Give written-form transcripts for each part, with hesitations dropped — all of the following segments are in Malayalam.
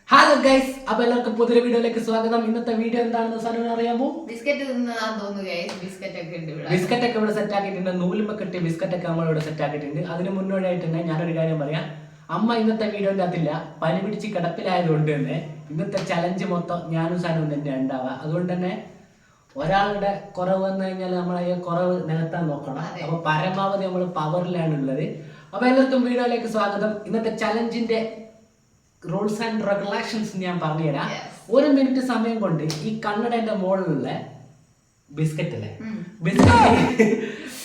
ഹലോ ഗൈസ്, അപ്പൊ എല്ലാവർക്കും പുതിയ വീഡിയോയിലേക്ക് സ്വാഗതം. ഇന്നത്തെ വീഡിയോ എന്താണെന്ന് സാധനം അറിയാമോ? ബിസ്ക്കറ്റ് തിന്നതാന്ന് തോന്നുന്നു ഗൈസ്. ബിസ്ക്കറ്റ് ഒക്കെ ഉണ്ട് ഇവിടെ. ബിസ്ക്കറ്റ് ഒക്കെ ഇവിടെ സെറ്റ് ആക്കിയിട്ടുണ്ട്. നൂലുമ്പ കെട്ടി ബിസ്ക്കറ്റ് ഒക്കെ നമ്മൾ ഇവിടെ സെറ്റ് ആക്കിയിട്ടുണ്ട്. അതിന് മുന്നോടിയായിട്ട് തന്നെ ഞാനൊരു കാര്യം പറയാം. അമ്മ ഇന്നത്തെ വീഡിയോന്റെ അകത്തില്ല, പനി പിടിച്ച് കിടപ്പിലായതുകൊണ്ട് തന്നെ ഇന്നത്തെ ചലഞ്ച് മൊത്തം ഞാനും സാധനവും തന്നെ ഉണ്ടാവുക. അതുകൊണ്ട് തന്നെ ഒരാളുടെ കുറവ് വന്നു കഴിഞ്ഞാൽ നമ്മളെ കുറവ് നികത്താൻ നോക്കണം. അപ്പൊ പരമാവധി നമ്മൾ പവറിലാണ് ഉള്ളത്. അപ്പൊ എല്ലാവർക്കും വീഡിയോയിലേക്ക് സ്വാഗതം. ഇന്നത്തെ ചലഞ്ചിന്റെ റൂൾസ് ആൻഡ് റെഗുലേഷൻസ് ഞാൻ പറഞ്ഞുതരാം. 1 മിനിറ്റ് സമയം കൊണ്ട് ഈ കണ്ണടേന്റെ മുകളിലുള്ള ബിസ്ക്കറ്റ് അല്ലേ, ബിസ്ക്കറ്റ്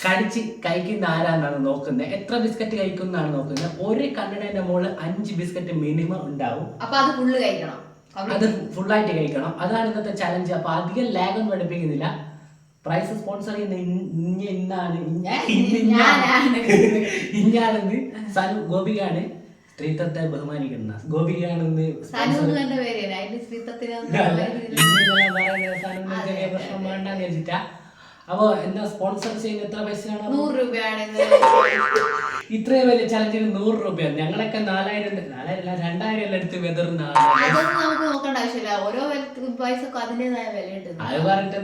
കടിച്ച് കഴിക്കുന്ന ആരാന്നാണ് നോക്കുന്നത്. എത്ര ബിസ്ക്കറ്റ് കഴിക്കുന്നതാണ് നോക്കുന്നത്. ഒരു കണ്ണടേന്റെ മുകളിൽ 5 ബിസ്ക്കറ്റ് മിനിമം ഉണ്ടാവും. അപ്പൊ അത് ഫുള്ള് കഴിക്കണം, അത് ഫുള്ളായിട്ട് കഴിക്കണം. അതാണ് ഇന്നത്തെ ചലഞ്ച്. അപ്പൊ അധികം ലാഗൊന്നും പഠിപ്പിക്കുന്നില്ല. പ്രൈസ് സ്പോൺസർ ചെയ്യുന്ന ഇന്നാണെന്ന് സനു ഗോപികാണ് സ്ത്രീത്വത്തെ ബഹുമാനിക്കുന്ന ഗോപികാണെന്ന് പ്രശ്നം വേണ്ടെന്ന് വെച്ചിട്ടാ. അപ്പൊ എന്നാ സ്പോൺസർ ചെയ്യുന്ന എത്ര പൈസയാണ്? 100 രൂപയാണ്. ഇത്രയും വലിയ ചലഞ്ചിന് 100 രൂപയാണ്. ഞങ്ങളൊക്കെ 2000 എല്ലാം എടുത്ത് വെതറുന്ന നമുക്ക് നോക്കേണ്ട ആവശ്യമില്ല. ഓരോ പൈസ അതിന്റേതായ വില ഉണ്ട്. അത് പറഞ്ഞിട്ട്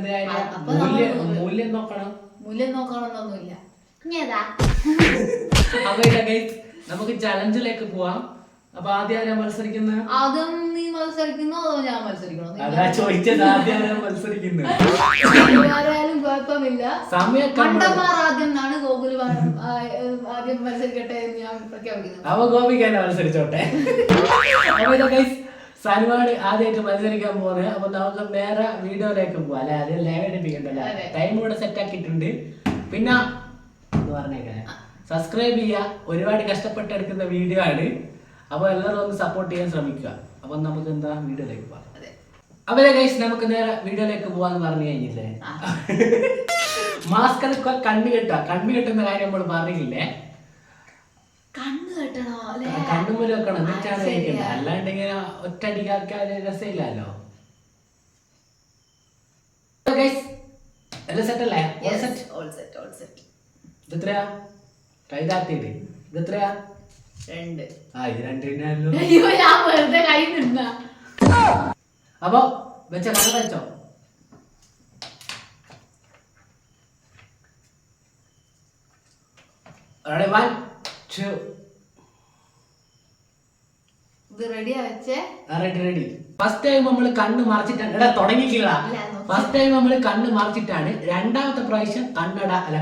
മൂല്യം നോക്കണം. മൂല്യം നോക്കണമെന്നൊന്നുമില്ല. അപ്പൊ നമുക്ക് ചലഞ്ചിലേക്ക് പോവാം. അപ്പൊ ആദ്യം മത്സരിക്കുന്ന ആദ്യം നീ മത്സരിക്കുന്നോ അതോ ഞാൻ മത്സരിക്കണോ? അതാ ചോദിച്ചത്. ആദ്യം മത്സരിക്കുന്നത് ആരായാലും കുഴപ്പമില്ല. മണ്ടന്മാർ ആദ്യം എന്നാണ് ഗോകുൽ ആദ്യം മത്സരിക്കട്ടെ എന്ന് ഞാൻ പ്രഖ്യാപിക്കുന്നത്. അവ ഗോപിക്ക് തന്നെ മത്സരിച്ചോട്ടെ. അപ്പൊ സനുവാണ് ആദ്യമായിട്ട് മത്സരിക്കാൻ പോകുന്നത്. അപ്പൊ നമുക്ക് നേരെ വീഡിയോയിലേക്ക് പോവാം. അല്ലെ, ആദ്യം ലാഗ് അടിപ്പിക്കണ്ടല്ലോ. ടൈം ഇവിടെ സെറ്റ് ആക്കിയിട്ടുണ്ട്. പിന്നെ പറഞ്ഞേക്കാൻ സബ്സ്ക്രൈബ് ചെയ്യുക. ഒരുപാട് കഷ്ടപ്പെട്ടെടുക്കുന്ന വീഡിയോ ആണ്. അപ്പൊ എല്ലാവരും ഒന്ന് സപ്പോർട്ട് ചെയ്യാൻ ശ്രമിക്കുക. അപ്പൊ നമുക്ക് എന്താ വീഡിയോയിലേക്ക് പോവാം. അപ്പൊ ഗൈസ്, നമുക്ക് നേരെ വീഡിയോയിലേക്ക് പോവാന്ന് പറഞ്ഞു കഴിഞ്ഞില്ലേ. മാസ്ക് കണ്ണു കെട്ടുന്ന കാര്യം നമ്മൾ പറഞ്ഞില്ലേ. കണ്ണുമുല വെക്കണം, എന്നിട്ടാണ് കഴിക്കുന്നത്. അല്ലാണ്ട് ഇങ്ങനെ ഒറ്റടിക്കാക്കാൻ രസമില്ലല്ലോ. എല്ലാം സെറ്റ് അല്ലേ? ഇതെത്രയാ? കൈതാത്തിയിട്ട് ഇതെത്രയാ? 2. ഇത് 2. അപ്പൊ വെച്ച കണ്ണട വെച്ചോ. One, two. Ready. First time നമ്മൾ കണ്ണ് മറച്ചിട്ടാണ് തുടങ്ങിക്കില്ല. ഫസ്റ്റ് ടൈം നമ്മൾ കണ്ണ് മറച്ചിട്ടാണ്. രണ്ടാമത്തെ പ്രാവശ്യം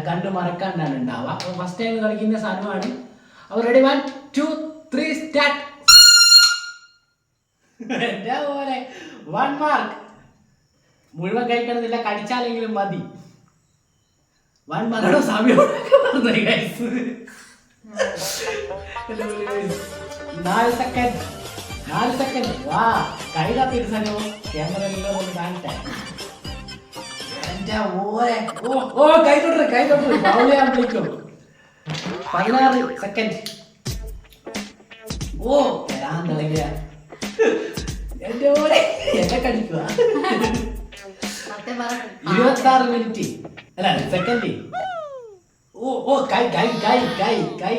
കണ്ണ് മറക്കാണ്ടാണ് ഉണ്ടാവുക. അപ്പൊ ഫസ്റ്റ് ടൈം കളിക്കുന്ന സാധനമാണ്. അപ്പൊ റെഡി, 1, 2, 3 സ്റ്റാർട്ട്. എന്റെ പോലെ 1 മാർക്ക്. മുഴുവൻ കഴിക്കണമെന്നില്ല, കടിച്ചാലെങ്കിലും മതി. 1 മാർക്കോ സമയം 4 സെക്കൻഡ്. വാ, കൈ തപ്പിയിട്ട് സനോ ക്യാമറ എല്ലാം ഒന്ന് കാണിട്ടെ. കൈ തൊട്ട് ബൗളിയാൻ വിളിക്കും. 16 സെക്കൻഡ്. തരാൻ തുടങ്ങിയ എന്റെ പോലെ എന്നെ കടിക്കുക. 26 മിനിറ്റ് അല്ല സെക്കൻഡ്. കൈ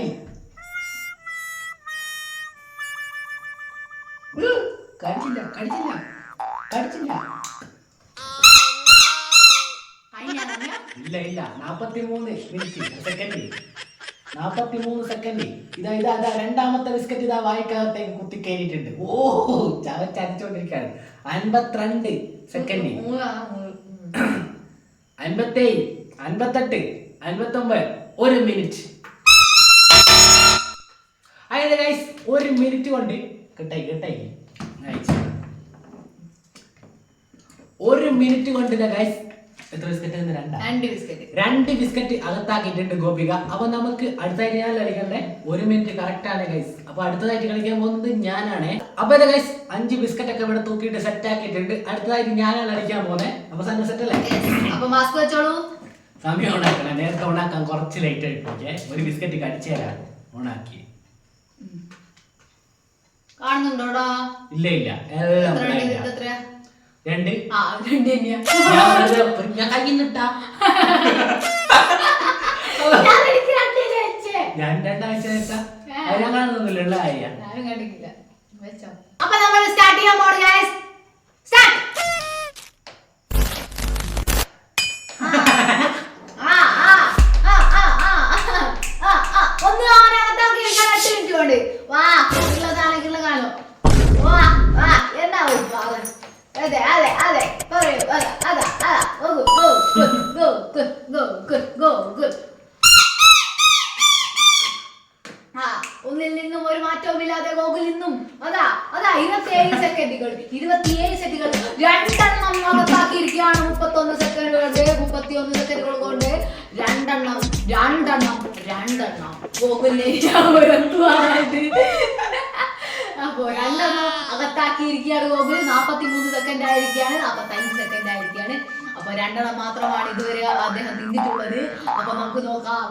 കടിച്ചില്ല. ഇല്ല 43 മിനിറ്റ് സെക്കൻഡ്. 43 സെക്കൻഡ്. ഇതാ രണ്ടാമത്തെ ബിസ്ക്കറ്റ് ഇതാ വായിക്കകത്തേക്ക് കുത്തി കയറിയിട്ടുണ്ട്. ചവച്ചടിച്ചോണ്ടിരിക്കാണ്. 52 സെക്കൻഡ്. 57, 58, 59. 1 മിനിറ്റ്. അതായത് ഗൈസ് 1 മിനിറ്റ് കൊണ്ട് കിട്ടായി 1 മിനിറ്റ് കൊണ്ട് ഗൈസ് എത്ര ബിസ്ക്കറ്റ്? 2 ബിസ്ക്കറ്റ് അകത്താക്കിയിട്ടുണ്ട് ഗോപിക. അപ്പൊ നമുക്ക് അടുത്തായിട്ട് ഞാൻ കളിക്കണ്ടേ. 1 മിനിറ്റ് കറക്റ്റ് ആണ് ഗൈസ്. അപ്പൊ അടുത്തതായിട്ട് കളിക്കാൻ പോകുന്നത് ഞാനാണ്. അപ്പൊ ഗൈസ് 5 ബിസ്ക്കറ്റ് ഒക്കെ ഇവിടെ തൂക്കിയിട്ട് സെറ്റ് ആക്കിയിട്ടുണ്ട്. അടുത്തതായിട്ട് ഞാനാണ് കളിക്കാൻ പോകുന്നത്. അപ്പൊ സാധനം സെറ്റ് അല്ലേ? അപ്പൊ മാസ്ക് വെച്ചോളൂ. സമയം ഓണാക്കണം. നേരത്തെ ഓണാക്കാൻ കുറച്ച് ലേറ്റ് ആയിട്ട്. 1 ബിസ്ക്കറ്റ് കടിച്ചു തരാം. ഓണാക്കി കാണുന്നുണ്ടോടാ? ഇല്ല എല്ലാം 2. ഞാൻ കയ്യിന്നിട്ടാ. ഞാൻ 2 ആഴ്ച ഞാൻ കാണുന്നില്ല. അപ്പൊ നമ്മൾ സെക്കൻഡുകൾ 27 സെക്കൻഡുകൾ രണ്ടെണ്ണം അകത്താക്കിയിരിക്കുകയാണ് 31 സെക്കൻഡുകൾ കൊണ്ട് രണ്ടെണ്ണം അപ്പോ രണ്ടെണ്ണം അകത്താക്കിയിരിക്കുകയാണ് ഗോകുൽ 43 സെക്കൻഡ് ആയിരിക്കുകയാണ് 45 സെക്കൻഡ് ആയിരിക്കുകയാണ് അപ്പൊ രണ്ടെണ്ണം മാത്രമാണ് ഇതുവരെ അദ്ദേഹം തിന്നിട്ടുള്ളത് അപ്പൊ നമുക്ക് നോക്കാം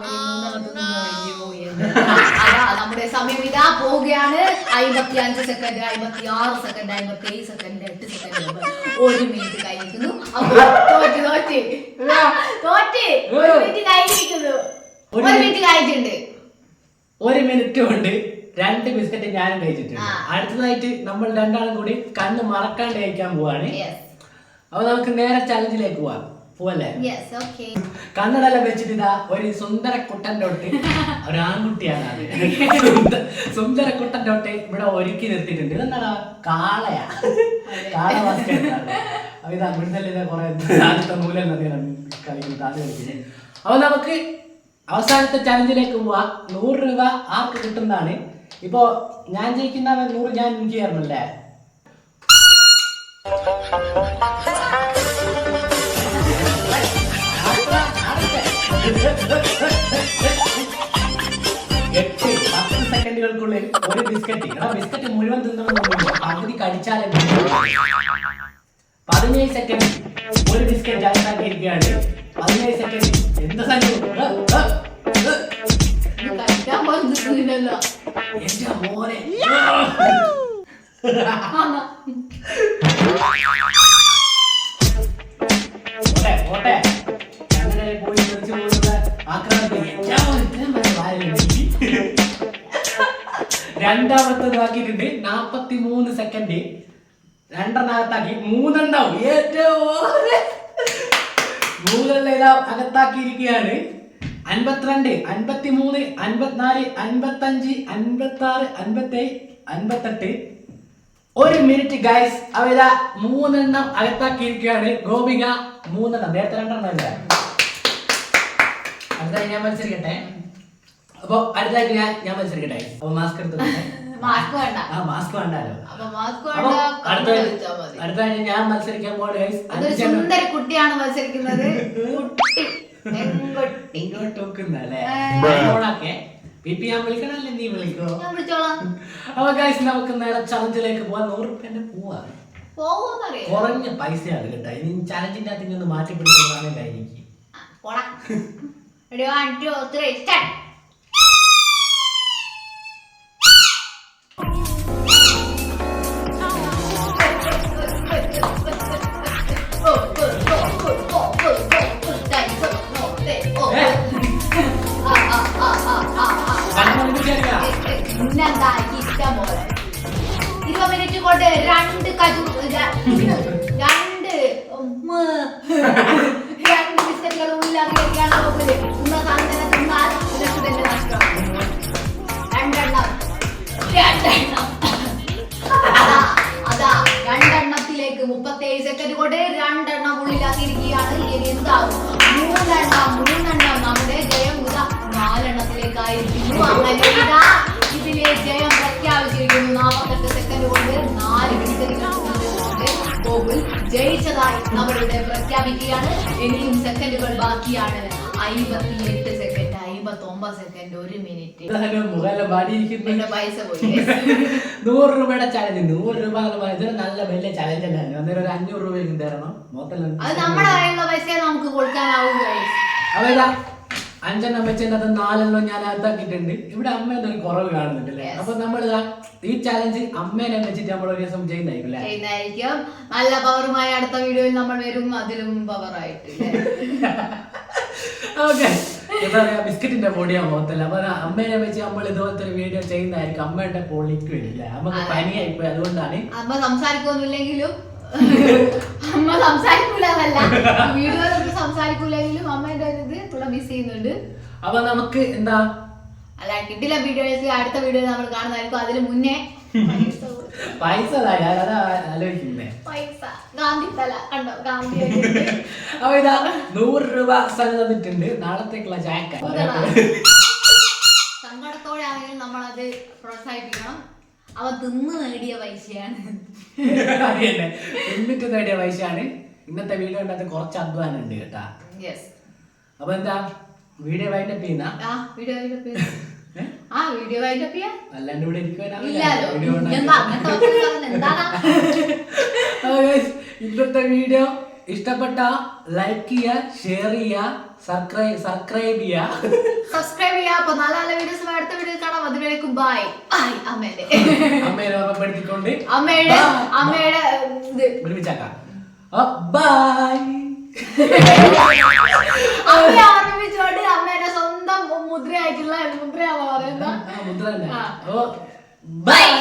നമ്മുടെ സമയം ഇതാ പോവുകയാണ് 55 second 56 second 57 second 8 second 1 minute കഴിഞ്ഞിരിക്കുന്നു അപ്പൊ തോറ്റ് 1 മിനിറ്റ് കഴിഞ്ഞിരിക്കുന്നു 1 മിനിറ്റ് കഴിഞ്ഞിട്ടുണ്ട് 1 മിനിറ്റ് കൊണ്ട് 2 ബിസ്ക്കറ്റ് ഞാനും കഴിച്ചിട്ടുണ്ട് അടുത്തതായിട്ട് നമ്മൾ രണ്ടാളും കൂടി കണ്ണ് മറക്കാണ്ട് കഴിക്കാൻ പോവാണ് അപ്പൊ നമുക്ക് നേരെ ചലഞ്ചിലേക്ക് പോവല്ലേ കണ്ണടെല്ലാം വെച്ചിട്ട് ഇതാ ഒരു സുന്ദര കുട്ടൻ്റെ ഒട്ട് ഒരു ആൺകുട്ടിയാണ് അത് സുന്ദര കുട്ടൻ്റെ ഒട്ട് ഇവിടെ ഒരുക്കി നിർത്തിയിട്ടുണ്ട് ഇതെന്താ കാളയാ കാള അപ്പൊ ഇതാ ഇവിടുന്നല്ലേ കുറെ ആദ്യത്തെ മൂലം കളിക്കുന്നത് അത് കളിക്കുന്നത് അപ്പൊ നമുക്ക് അവസാനത്തെ ചലഞ്ചിലേക്ക് പോവാ 100 രൂപ ആർക്ക് കിട്ടുന്നതാണ് ഇപ്പോ ഞാൻ ജയിക്കുന്ന 100 ഞാൻ എനിക്ക് തരണല്ലേ എട്ട് 10 സെക്കൻഡുകൾക്കുള്ളിൽ ഒരു ബിസ്ക്കറ്റ് ബിസ്ക്കറ്റ് മുഴുവൻ തിന്നണമെന്നില്ല പകുതി കടിച്ചാലേ 17 സെക്കൻഡ് ഒരു ബിസ്ക്കറ്റ് അകത്താക്കിയിരിക്കുകയാണ് 17 സെക്കൻഡ് എന്താ സംഖ്യ എന്റെ മോനെ ഓട്ടെ അങ്ങനെ പോയി വിളിച്ചു പോകുന്നത് രണ്ടാമത്തത് ആക്കിയിട്ടുണ്ട് 43 സെക്കൻഡ് രണ്ടെണ്ണകത്താക്കി മൂന്നെണ്ണവും ഏറ്റവും മൂന്നെണ്ണം അകത്താക്കിയിരിക്കുകയാണ് 52 53 54 55 56 57 58 1 മിനിറ്റ് ഗൈസ് അവരാ 3 എണ്ണം അകത്താക്കിയിരിക്കുകയാണ് ഗോപിക 3 എണ്ണം നേരത്തെ 2 എണ്ണം ഇല്ല അടുത്തായി ഞാൻ മത്സരിക്കട്ടെ അപ്പൊ അടുത്തായിട്ട് ഞാൻ മത്സരിക്കട്ടെ അപ്പൊ മാസ്ക് എടുത്തോട്ടെ മാസ്ക് വേണ്ടല്ലോ അടുത്തായിട്ട് ഞാൻ മത്സരിക്കാൻ പോവാണ് ഗൈസ് സുന്ദര കുട്ടിയാണ് മത്സരിക്കുന്നത് ഇങ്ങോട്ട് നോക്കുന്നല്ലേ ഞാൻ വിളിക്കണല്ലേ നീ വിളിക്കോ അപ്പൊ ഗൈസ് നമുക്ക് നേരെ ചലഞ്ചിലേക്ക് പോവാൻ 100 രൂപേന്റെ പോവാ കുറഞ്ഞ പൈസയാണ് കേട്ടോ ഇനി ചലഞ്ചിന്റെ അകത്ത് ഇനി ഒന്ന് മാറ്റി പിടിക്കുന്നതാണ് എനിക്ക് ഇഷ്ടം പോലെ 20 മിനിറ്റ് കൊണ്ട് 2 ബിസ്ക്കറ്റുകൾ ഉള്ളിലാക്കിയാണ് അതാ രണ്ടെണ്ണത്തിലേക്ക് 37 സെക്കൻഡ് കൊണ്ട് 2 എണ്ണം ഉള്ളിലാക്കിയിരിക്കുകയാണ് ഇനി എന്താവും 3 എണ്ണം നമ്മുടെ ജയം 4 എണ്ണത്തിലേക്കായിരിക്കുന്നു അങ്ങനെ ഇതാ ഇതിലെ ജയം പ്രഖ്യാപിച്ചിരിക്കുന്നു 48 സെക്കൻഡ് കൊണ്ട് 4 ബിസ്ക്കറ്റുകൾ ഗോകുൽ ജയിച്ചതായി നമ്മളിവിടെ പ്രഖ്യാപിക്കുകയാണ് ഇനിയും സെക്കൻഡുകൾ ബാക്കിയാണ് 58 സെക്കൻഡ് 59 സെക്കൻഡ് 1 മിനിറ്റ് പൈസ പോയി 100 രൂപയുടെ ചലഞ്ച് 100 രൂപ ഇതൊരു നല്ല വലിയ ചലഞ്ച് അല്ലായിരുന്നു അന്നേരം ഒരു 500 രൂപയ്ക്ക് തരണം മൊത്തം അത് നമ്മുടെ കയ്യിലുള്ള പൈസയെ നമുക്ക് കൊടുക്കാനാവും അവരാ 5 എണ്ണം വെച്ചതിനകത്ത് 4 എണ്ണം ഞാൻ അകത്താക്കിയിട്ടുണ്ട് ഇവിടെ അമ്മേന്റെ ഒരു കുറവ് കാണുന്നുണ്ടല്ലേ അപ്പൊ നമ്മൾ ഈ ചലഞ്ച് അമ്മേനെ വെച്ചിട്ട് നമ്മൾ ഒരു ദിവസം ചെയ്യുന്നതായിരിക്കും നല്ല പവറുമായി അടുത്ത വീഡിയോയിൽ നമ്മൾ വരും അതിലും പവറായിട്ട് ഓക്കെ എന്താ പറയാ ബിസ്ക്കറ്റിന്റെ പൊടിയാ മുഖത്തല്ല അപ്പൊ അമ്മേനെ വെച്ച് നമ്മൾ ഇതുപോലത്തെ ഒരു വീഡിയോ ചെയ്യുന്നതായിരിക്കും അമ്മയുടെ പൊളിക്ക് വരില്ല നമുക്ക് പനിയായിപ്പോയി അതുകൊണ്ടാണ് അമ്മ സംസാരിക്കൊന്നുമില്ലെങ്കിലും അമ്മ സംസാരിക്കൂലല്ല വീഡിയോയിൽ സംസാരിക്കൂലെങ്കിലും അമ്മേന്റെ ഇത് ഇവിടെ മിസ് ചെയ്യുന്നുണ്ട് അപ്പൊ നമുക്ക് എന്താ അല്ല കിട്ടില്ല വീഡിയോസ് അടുത്ത വീഡിയോ നമ്മൾ കാണുന്നതായിരിക്കും അതിന് മുന്നേ പൈസ ആലോചിക്കുന്നേ ഗാന്ധിത്തല കണ്ടോ ഗാന്ധി അപ്പൊ ഇതാ 100 രൂപ തന്നിട്ടുണ്ട് നാളത്തേക്കുള്ള ചായക്ക സങ്കടത്തോടെ ആണെങ്കിലും നമ്മളത് പ്രോത്സാഹിപ്പിക്കണം അവൻ തിന്ന് നേടിയ പൈസയാണ്. അത് തന്നെ, എന്നിട്ട് നേടിയ പൈസയാണ്. ഇന്നത്തെ വീഡിയോ ഉണ്ടാകുന്ന കുറച്ച് അധ്വാനം ഉണ്ട് കേട്ടാ. അപ്പൊ എന്താ വീഡിയോ വൈൻഡപ്പ് ചെയ്യുന്ന വീഡിയോ വൈൻഡപ്പ് ചെയ്യാം. അല്ലാണ്ട് ഇവിടെ ഇന്നത്തെ വീഡിയോ ഇഷ്ടപ്പെട്ട ലൈക്ക് ചെയ്യുക, ഷെയർ ചെയ്യുക, സബ്സ്ക്രൈബ് ചെയ്യുക. അപ്പൊ നല്ല നല്ല വീഡിയോസ് അടുത്ത വീഡിയോ കാണാം. അതുവരേക്കും ബൈ. അമ്മേനെ ഓർമ്മപ്പെടുത്തിക്കൊണ്ട് അമ്മയുടെ ഒരുമിച്ചാക്കാം. ബൈ. അമ്മ ഓർമ്മിപ്പിച്ചോണ്ട് അമ്മേടെ സ്വന്തം മുദ്രയായിട്ടുള്ള മുദ്രയാണോ പറയുന്നത്? മുദ്ര. ബൈ.